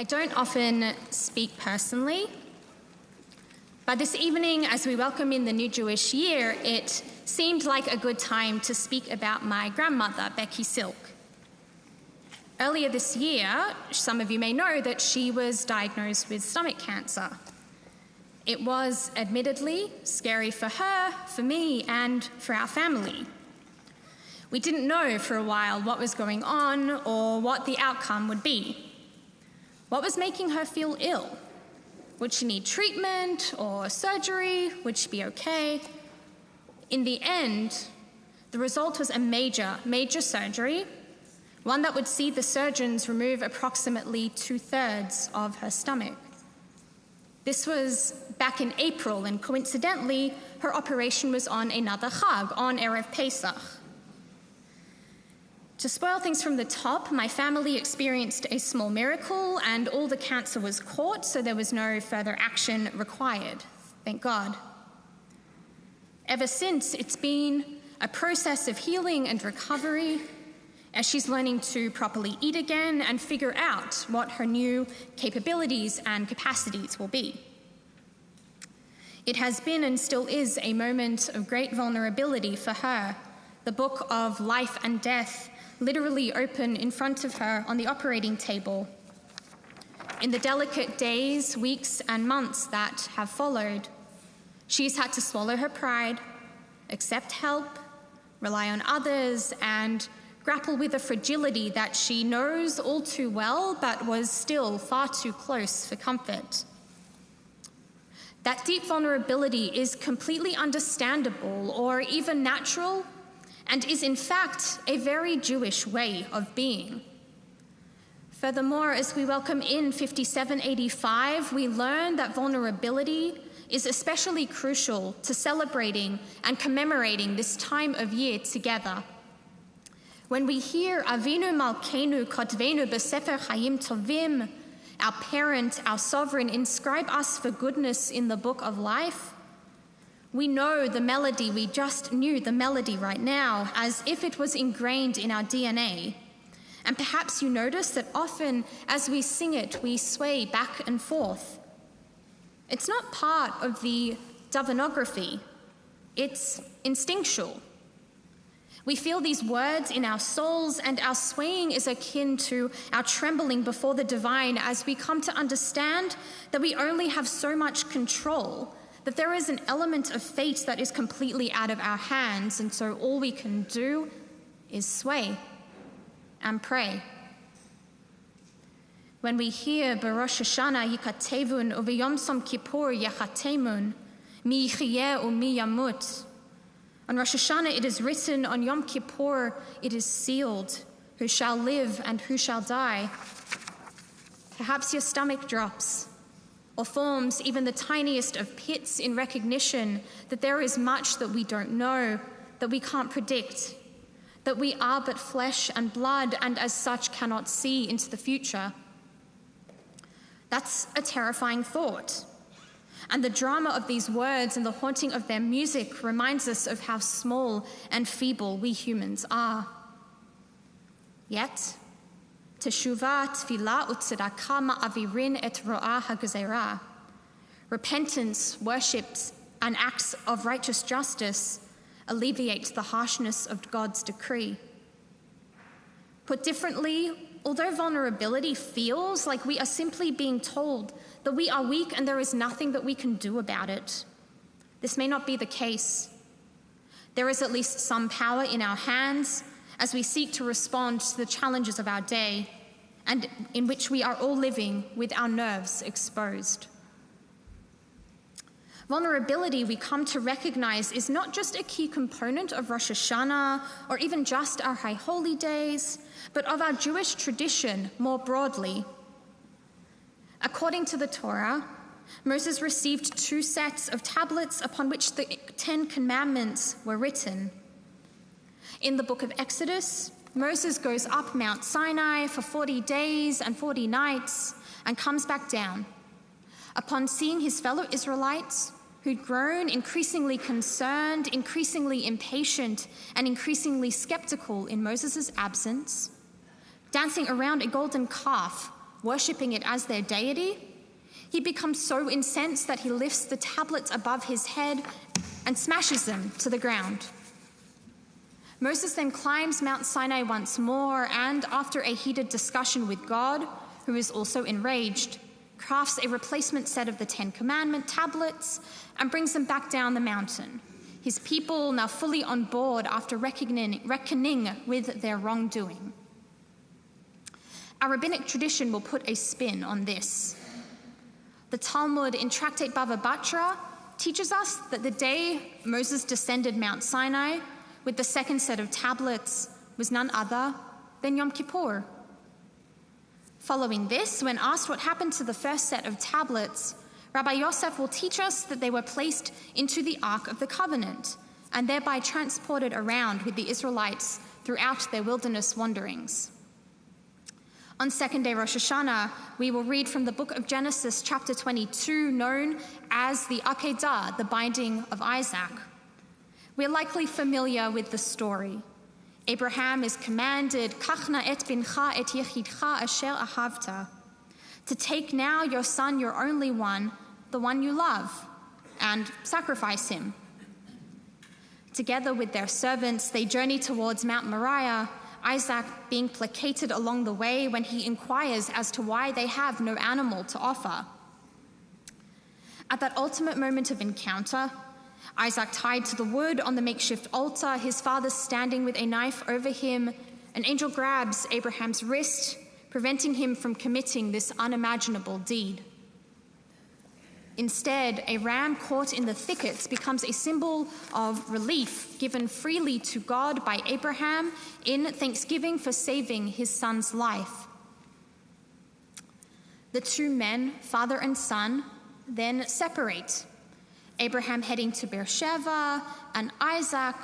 I don't often speak personally, but this evening, as we welcome in the new Jewish year, it seemed like a good time to speak about my grandmother, Becky Silk. Earlier this year, some of you may know that she was diagnosed with stomach cancer. It was admittedly scary for her, for me, and for our family. We didn't know for a while what was going on or what the outcome would be. What was making her feel ill? Would she need treatment or surgery? Would she be okay? In the end, the result was a major surgery, one that would see the surgeons remove approximately 2/3 of her stomach. This was back in April, and coincidentally, her operation was on another Chag, on Erev Pesach. To spoil things from the top, my family experienced a small miracle and all the cancer was caught, so there was no further action required. Thank God. Ever since, it's been a process of healing and recovery as she's learning to properly eat again and figure out what her new capabilities and capacities will be. It has been and still is a moment of great vulnerability for her, the book of life and death literally open in front of her on the operating table. In the delicate days, weeks, and months that have followed, she's had to swallow her pride, accept help, rely on others, and grapple with a fragility that she knows all too well, but was still far too close for comfort. That deep vulnerability is completely understandable or even natural, and is in fact a very Jewish way of being. Furthermore, as we welcome in 5785, we learn that vulnerability is especially crucial to celebrating and commemorating this time of year together. When we hear Avinu Malkeinu Kotvenu B'Sefer Chaim Tovim, our parent, our sovereign, inscribe us for goodness in the book of life, we know the melody, we just knew the melody right now, as if it was ingrained in our DNA. And perhaps you notice that often as we sing it, we sway back and forth. It's not part of the davenography, it's instinctual. We feel these words in our souls, and our swaying is akin to our trembling before the divine as we come to understand that we only have so much control, that there is an element of fate that is completely out of our hands, and so all we can do is sway and pray. When we hear B'Rosh Hashanah Yikatevun u'B'Yom Som Kippur Yechatemun Mi Yichiyeh u'Mi Yamut, on Rosh Hashanah it is written, on Yom Kippur it is sealed, who shall live and who shall die. Perhaps your stomach drops, or forms even the tiniest of pits in recognition that there is much that we don't know, that we can't predict, that we are but flesh and blood and as such cannot see into the future. That's a terrifying thought. And the drama of these words and the haunting of their music reminds us of how small and feeble we humans are. Yet, Teshuvah, Tfilah, Utzedakah ma'avirin et ro'ah hagzeirah. Repentance, worships, and acts of righteous justice alleviate the harshness of God's decree. Put differently, although vulnerability feels like we are simply being told that we are weak and there is nothing that we can do about it, this may not be the case. There is at least some power in our hands as we seek to respond to the challenges of our day, and in which we are all living with our nerves exposed. Vulnerability, we come to recognize, is not just a key component of Rosh Hashanah or even just our High Holy Days, but of our Jewish tradition more broadly. According to the Torah, Moses received 2 sets of tablets upon which the 10 Commandments were written. In the book of Exodus, Moses goes up Mount Sinai for 40 days and 40 nights and comes back down. Upon seeing his fellow Israelites, who'd grown increasingly concerned, increasingly impatient, and increasingly skeptical in Moses' absence, dancing around a golden calf worshipping it as their deity, he becomes so incensed that he lifts the tablets above his head and smashes them to the ground. Moses then climbs Mount Sinai once more and, after a heated discussion with God, who is also enraged, crafts a replacement set of the Ten Commandment tablets and brings them back down the mountain. His people now fully on board after reckoning with their wrongdoing. Our rabbinic tradition will put a spin on this. The Talmud in Tractate Bava Batra teaches us that the day Moses descended Mount Sinai with the second set of tablets was none other than Yom Kippur. Following this, when asked what happened to the first set of tablets, Rabbi Yosef will teach us that they were placed into the Ark of the Covenant and thereby transported around with the Israelites throughout their wilderness wanderings. On second day Rosh Hashanah, we will read from the book of Genesis, chapter 22, known as the Akedah, the binding of Isaac. We're likely familiar with the story. Abraham is commanded, "Kachna et bincha et yechidcha asher ahavta," to take now your son, your only one, the one you love, and sacrifice him. Together with their servants, they journey towards Mount Moriah, Isaac being placated along the way when he inquires as to why they have no animal to offer. At that ultimate moment of encounter, Isaac tied to the wood on the makeshift altar, his father standing with a knife over him, an angel grabs Abraham's wrist, preventing him from committing this unimaginable deed. Instead, a ram caught in the thickets becomes a symbol of relief given freely to God by Abraham in thanksgiving for saving his son's life. The two men, father and son, then separate. Abraham heading to Beersheba, and Isaac,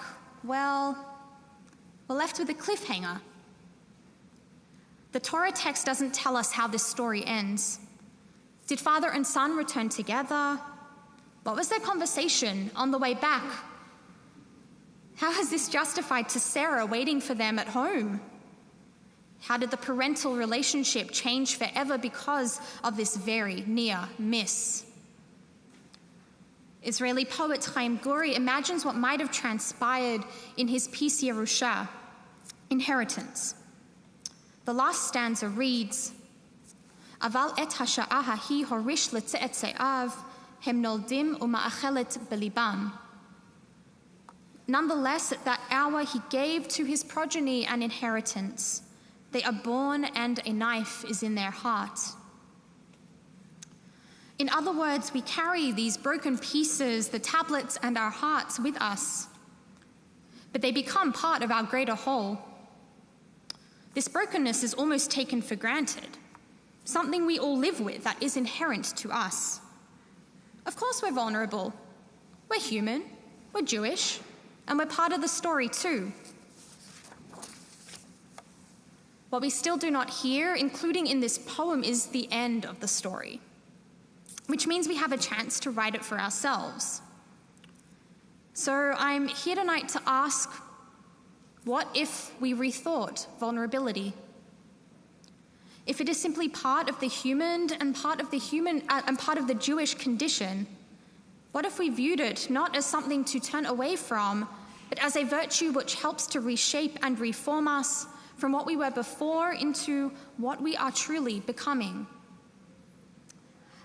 well, we're left with a cliffhanger. The Torah text doesn't tell us how this story ends. Did father and son return together? What was their conversation on the way back? How is this justified to Sarah waiting for them at home? How did the parental relationship change forever because of this very near miss? Israeli poet Chaim Guri imagines what might have transpired in his piece Yerusha, Inheritance. The last stanza reads, "Aval et hasha'ah hahi horish letzei'av, hem noldim uma'achelet belibam." Nonetheless, at that hour he gave to his progeny an inheritance. They are born and a knife is in their heart. In other words, we carry these broken pieces, the tablets and our hearts with us, but they become part of our greater whole. This brokenness is almost taken for granted, something we all live with that is inherent to us. Of course we're vulnerable. We're human, we're Jewish, and we're part of the story too. What we still do not hear, including in this poem, is the end of the story, which means we have a chance to write it for ourselves. So I'm here tonight to ask, what if we rethought vulnerability? If it is simply part of the human and part of the Jewish condition, what if we viewed it not as something to turn away from, but as a virtue which helps to reshape and reform us from what we were before into what we are truly becoming?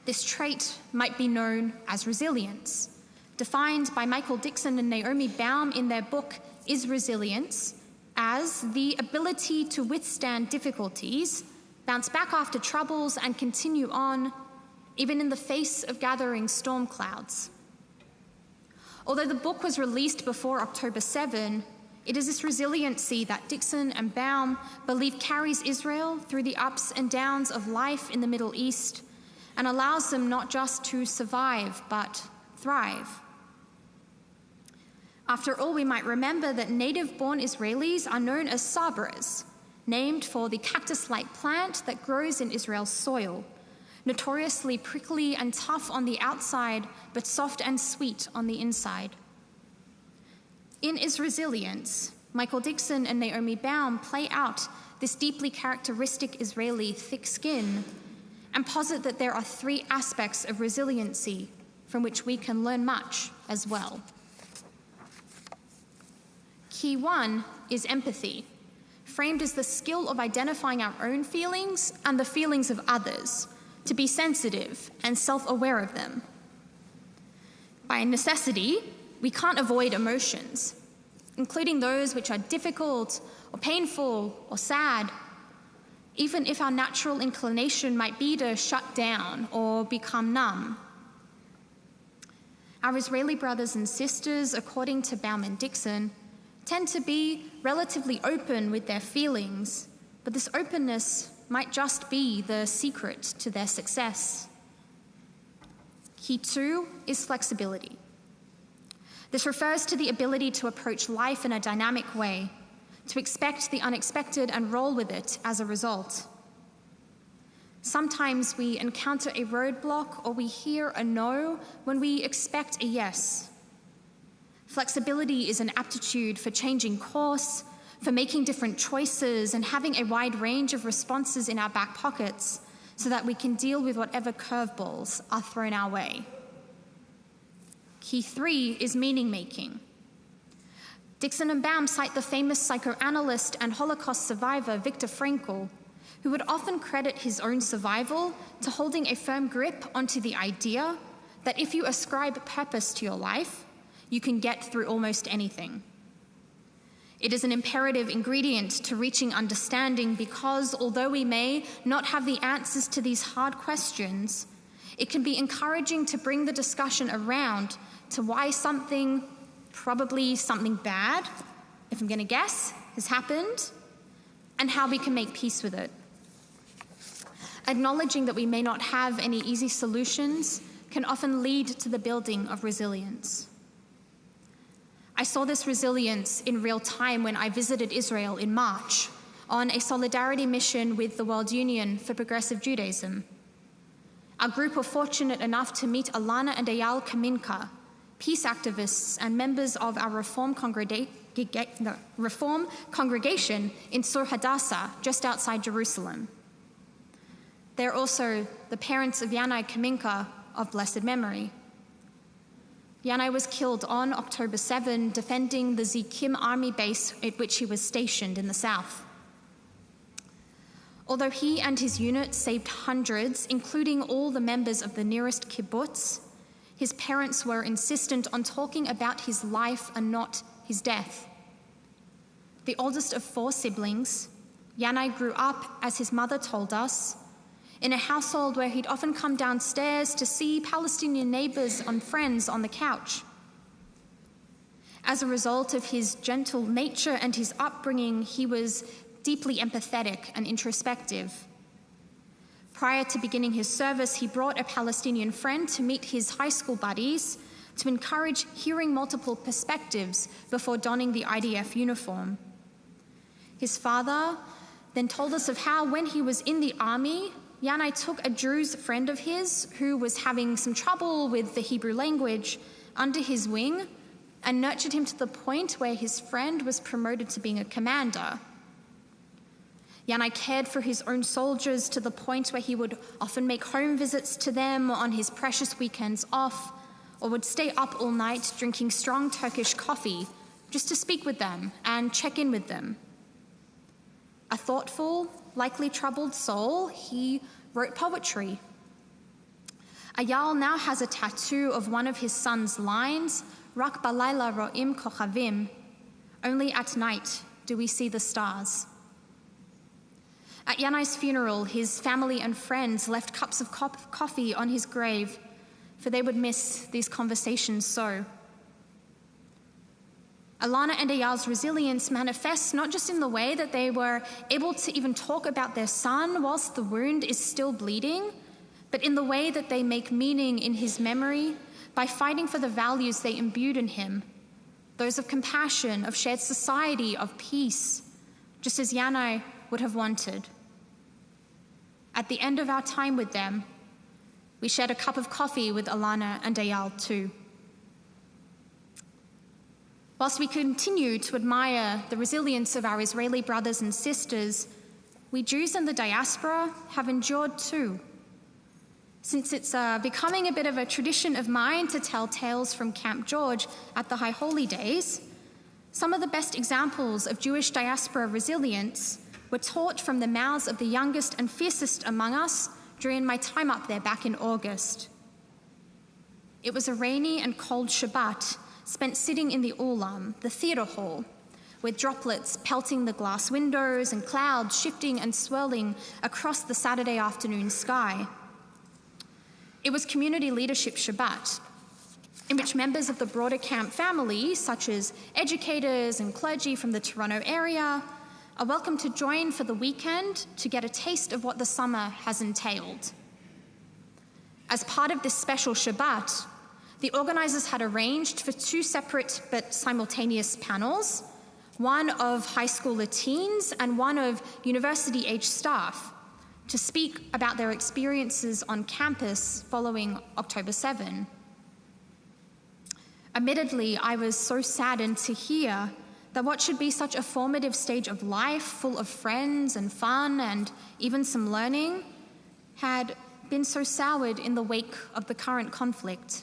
This trait might be known as resilience, defined by Michael Dixon and Naomi Baum in their book, Is Resilience, as the ability to withstand difficulties, bounce back after troubles, and continue on, even in the face of gathering storm clouds. Although the book was released before October 7, it is this resiliency that Dixon and Baum believe carries Israel through the ups and downs of life in the Middle East and allows them not just to survive, but thrive. After all, we might remember that native-born Israelis are known as sabras, named for the cactus-like plant that grows in Israel's soil, notoriously prickly and tough on the outside, but soft and sweet on the inside. In Is Resilience, Michael Dixon and Naomi Baum play out this deeply characteristic Israeli thick skin and posit that there are 3 aspects of resiliency from which we can learn much as well. Key 1 is empathy, framed as the skill of identifying our own feelings and the feelings of others, to be sensitive and self-aware of them. By necessity, we can't avoid emotions, including those which are difficult or painful or sad, even if our natural inclination might be to shut down or become numb. Our Israeli brothers and sisters, according to Bauman-Dixon, tend to be relatively open with their feelings, but this openness might just be the secret to their success. Key 2 is flexibility. This refers to the ability to approach life in a dynamic way, to expect the unexpected and roll with it as a result. Sometimes we encounter a roadblock or we hear a no when we expect a yes. Flexibility is an aptitude for changing course, for making different choices, and having a wide range of responses in our back pockets so that we can deal with whatever curveballs are thrown our way. Key 3 is meaning-making. Dixon and Baum cite the famous psychoanalyst and Holocaust survivor Viktor Frankl, who would often credit his own survival to holding a firm grip onto the idea that if you ascribe purpose to your life, you can get through almost anything. It is an imperative ingredient to reaching understanding because, although we may not have the answers to these hard questions, it can be encouraging to bring the discussion around to why something, probably something bad, if I'm going to guess, has happened, and how we can make peace with it. Acknowledging that we may not have any easy solutions can often lead to the building of resilience. I saw this resilience in real time when I visited Israel in March on a solidarity mission with the World Union for Progressive Judaism. Our group were fortunate enough to meet Alana and Eyal Kaminka, peace activists and members of our Reform congregation in Sur Hadassah, just outside Jerusalem. They're also the parents of Yanai Kaminka of blessed memory. Yanai was killed on October 7, defending the Zikim army base at which he was stationed in the south. Although he and his unit saved hundreds, including all the members of the nearest kibbutz, his parents were insistent on talking about his life and not his death. The oldest of 4 siblings, Yanai grew up, as his mother told us, in a household where he'd often come downstairs to see Palestinian neighbors and friends on the couch. As a result of his gentle nature and his upbringing, he was deeply empathetic and introspective. Prior to beginning his service, he brought a Palestinian friend to meet his high school buddies to encourage hearing multiple perspectives before donning the IDF uniform. His father then told us of how, when he was in the army, Yanai took a Druze friend of his who was having some trouble with the Hebrew language under his wing and nurtured him to the point where his friend was promoted to being a commander. Yanai cared for his own soldiers to the point where he would often make home visits to them on his precious weekends off, or would stay up all night drinking strong Turkish coffee just to speak with them and check in with them. A thoughtful, likely troubled soul, he wrote poetry. Eyal now has a tattoo of one of his son's lines, Rak balayla ro'im kochavim, only at night do we see the stars. At Yanai's funeral, his family and friends left cups of coffee on his grave, for they would miss these conversations so. Alana and Eyal's resilience manifests not just in the way that they were able to even talk about their son whilst the wound is still bleeding, but in the way that they make meaning in his memory by fighting for the values they imbued in him, those of compassion, of shared society, of peace, just as Yanai would have wanted. At the end of our time with them, we shared a cup of coffee with Alana and Eyal too. Whilst we continue to admire the resilience of our Israeli brothers and sisters, we Jews in the diaspora have endured too, since it's becoming a bit of a tradition of mine to tell tales from Camp George at the High Holy Days, some of the best examples of Jewish diaspora resilience were taught from the mouths of the youngest and fiercest among us during my time up there back in August. It was a rainy and cold Shabbat spent sitting in the Ulam, the theatre hall, with droplets pelting the glass windows and clouds shifting and swirling across the Saturday afternoon sky. It was Community Leadership Shabbat, in which members of the broader camp family, such as educators and clergy from the Toronto area, are welcome to join for the weekend to get a taste of what the summer has entailed. As part of this special Shabbat, the organisers had arranged for 2 separate but simultaneous panels, one of high schooler teens and one of university-age staff, to speak about their experiences on campus following October 7. Admittedly, I was so saddened to hear that what should be such a formative stage of life, full of friends and fun and even some learning, had been so soured in the wake of the current conflict.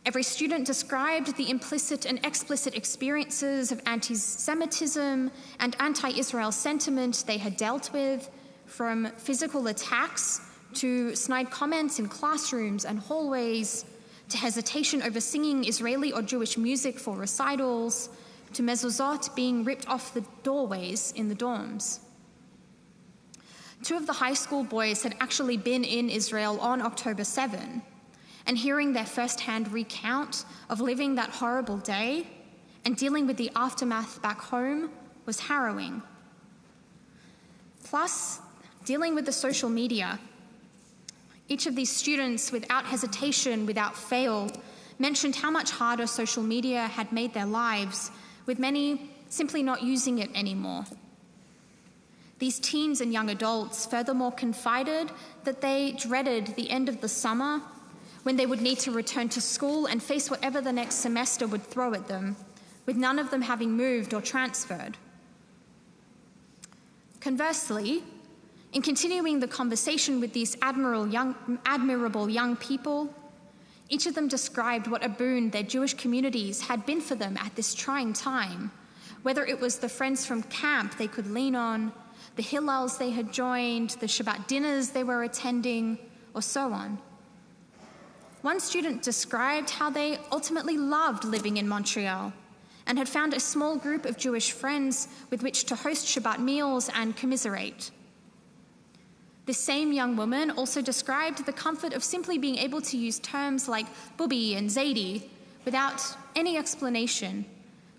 Every student described the implicit and explicit experiences of anti-Semitism and anti-Israel sentiment they had dealt with, from physical attacks to snide comments in classrooms and hallways, to hesitation over singing Israeli or Jewish music for recitals, to mezuzot being ripped off the doorways in the dorms. 2 of the high school boys had actually been in Israel on October 7, and hearing their first-hand recount of living that horrible day and dealing with the aftermath back home was harrowing. Plus, dealing with the social media. Each of these students, without hesitation, without fail, mentioned how much harder social media had made their lives, with many simply not using it anymore. These teens and young adults furthermore confided that they dreaded the end of the summer, when they would need to return to school and face whatever the next semester would throw at them, with none of them having moved or transferred. Conversely, in continuing the conversation with these admirable young people, each of them described what a boon their Jewish communities had been for them at this trying time, whether it was the friends from camp they could lean on, the Hillels they had joined, the Shabbat dinners they were attending, or so on. One student described how they ultimately loved living in Montreal and had found a small group of Jewish friends with which to host Shabbat meals and commiserate. This same young woman also described the comfort of simply being able to use terms like bubi and zaidi without any explanation,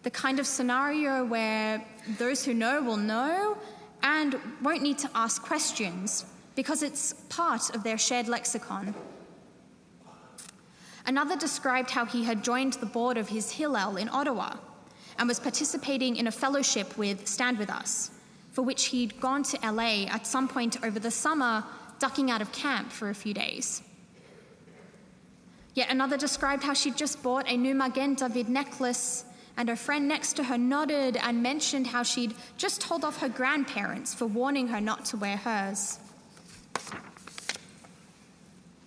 the kind of scenario where those who know will know and won't need to ask questions because it's part of their shared lexicon. Another described how he had joined the board of his Hillel in Ottawa and was participating in a fellowship with Stand With Us, for which he'd gone to LA at some point over the summer, ducking out of camp for a few days. Yet another described how she'd just bought a new Magen David necklace, and her friend next to her nodded and mentioned how she'd just told off her grandparents for warning her not to wear hers.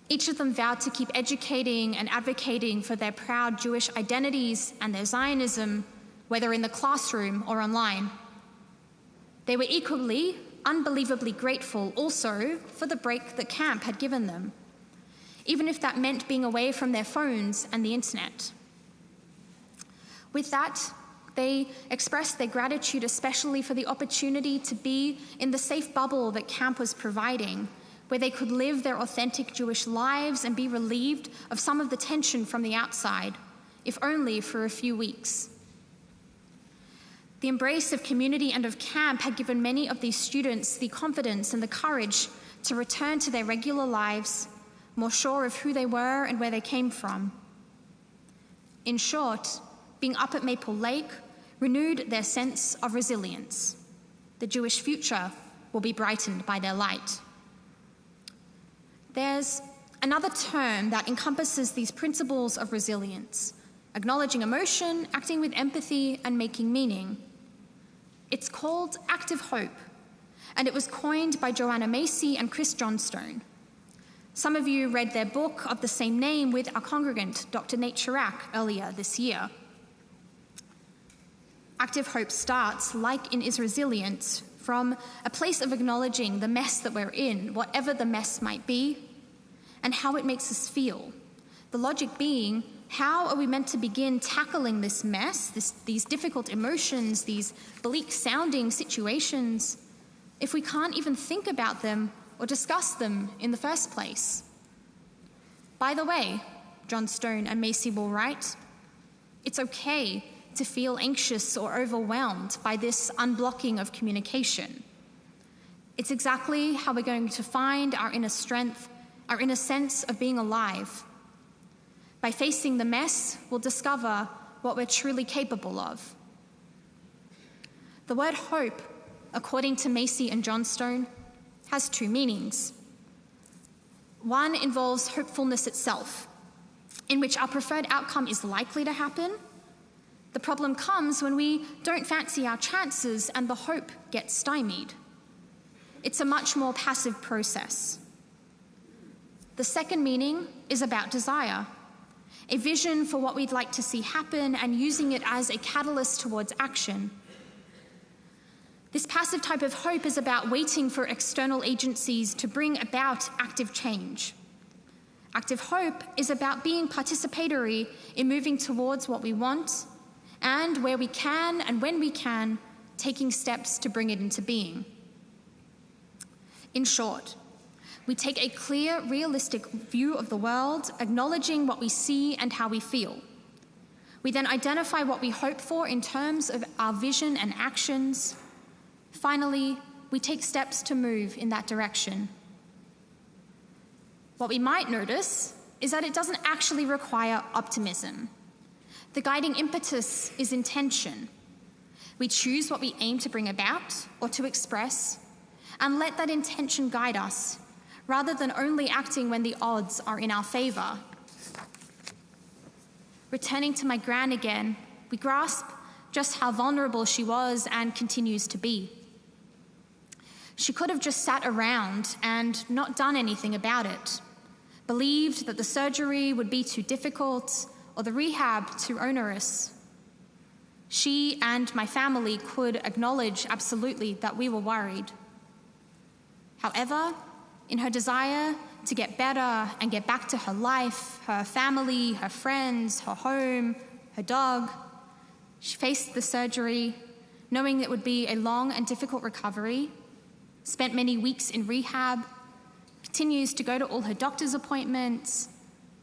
Each of them vowed to keep educating and advocating for their proud Jewish identities and their Zionism, whether in the classroom or online. They were equally, unbelievably grateful also for the break that camp had given them, even if that meant being away from their phones and the internet. With that, they expressed their gratitude especially for the opportunity to be in the safe bubble that camp was providing, where they could live their authentic Jewish lives and be relieved of some of the tension from the outside, if only for a few weeks. The embrace of community and of camp had given many of these students the confidence and the courage to return to their regular lives, more sure of who they were and where they came from. In short, being up at Maple Lake renewed their sense of resilience. The Jewish future will be brightened by their light. There's another term that encompasses these principles of resilience: acknowledging emotion, acting with empathy, and making meaning. It's called active hope, and it was coined by Joanna Macy and Chris Johnstone. Some of you read their book of the same name with our congregant, Dr. Nate Chirac, earlier this year. Active hope starts, like in Is Resilience, from a place of acknowledging the mess that we're in, whatever the mess might be, and how it makes us feel. The logic being, how are we meant to begin tackling this mess, these difficult emotions, these bleak-sounding situations, if we can't even think about them or discuss them in the first place? By the way, John Stone and Macy will write, it's okay to feel anxious or overwhelmed by this unblocking of communication. It's exactly how we're going to find our inner strength, our inner sense of being alive. By facing the mess, we'll discover what we're truly capable of. The word hope, according to Macy and John Stone, has two meanings. One involves hopefulness itself, in which our preferred outcome is likely to happen. The problem comes when we don't fancy our chances and the hope gets stymied. It's a much more passive process. The second meaning is about desire, a vision for what we'd like to see happen and using it as a catalyst towards action. This passive type of hope is about waiting for external agencies to bring about active change. Active hope is about being participatory in moving towards what we want and where we can and when we can, taking steps to bring it into being. In short, we take a clear, realistic view of the world, acknowledging what we see and how we feel. We then identify what we hope for in terms of our vision and actions. Finally, we take steps to move in that direction. What we might notice is that it doesn't actually require optimism. The guiding impetus is intention. We choose what we aim to bring about or to express, and let that intention guide us, rather than only acting when the odds are in our favor. Returning to my gran again, we grasp just how vulnerable she was and continues to be. She could have just sat around and not done anything about it, believed that the surgery would be too difficult or the rehab too onerous. She and my family could acknowledge absolutely that we were worried. However, in her desire to get better and get back to her life, her family, her friends, her home, her dog, she faced the surgery, knowing it would be a long and difficult recovery, spent many weeks in rehab, continues to go to all her doctor's appointments,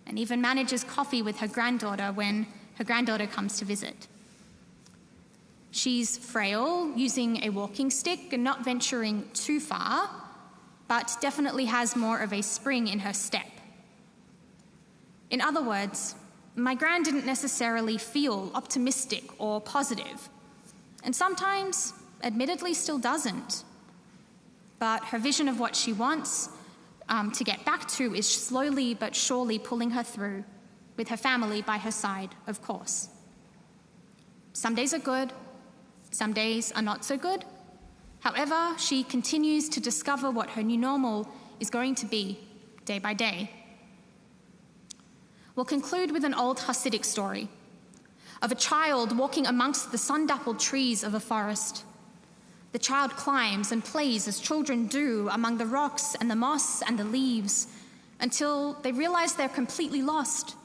and even manages coffee with her granddaughter when her granddaughter comes to visit. She's frail, using a walking stick and not venturing too far, but definitely has more of a spring in her step. In other words, my gran didn't necessarily feel optimistic or positive, and sometimes, admittedly, still doesn't. But her vision of what she wants to get back to is slowly but surely pulling her through, with her family by her side, of course. Some days are good, some days are not so good. However, she continues to discover what her new normal is going to be day by day. We'll conclude with an old Hasidic story of a child walking amongst the sun-dappled trees of a forest. The child climbs and plays as children do among the rocks and the moss and the leaves until they realize they're completely lost.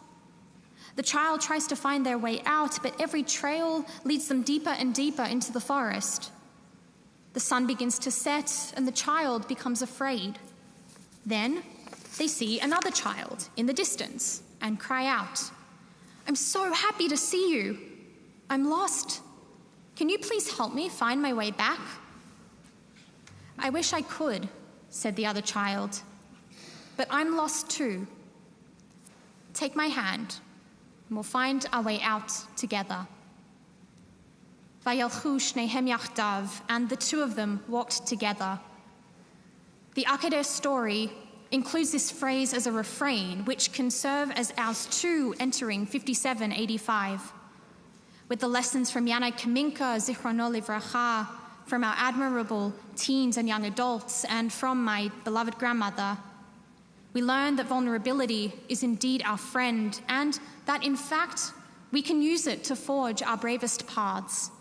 The child tries to find their way out, but every trail leads them deeper and deeper into the forest. The sun begins to set, and the child becomes afraid. Then they see another child in the distance and cry out, "I'm so happy to see you. I'm lost. Can you please help me find my way back?" "I wish I could," said the other child, "but I'm lost too. Take my hand, and we'll find our way out together." Vayalchu shnehem yachdav, and the two of them walked together. The Akedah story includes this phrase as a refrain, which can serve as ours too entering 5785, with the lessons from Yanai Kaminka, Zichrono Livracha, from our admirable teens and young adults, and from my beloved grandmother. We learn that vulnerability is indeed our friend, and that in fact, we can use it to forge our bravest paths.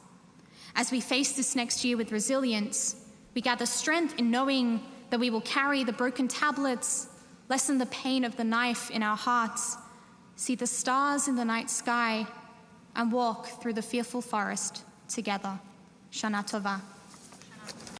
As we face this next year with resilience, we gather strength in knowing that we will carry the broken tablets, lessen the pain of the knife in our hearts, see the stars in the night sky, and walk through the fearful forest together. Shana Tova.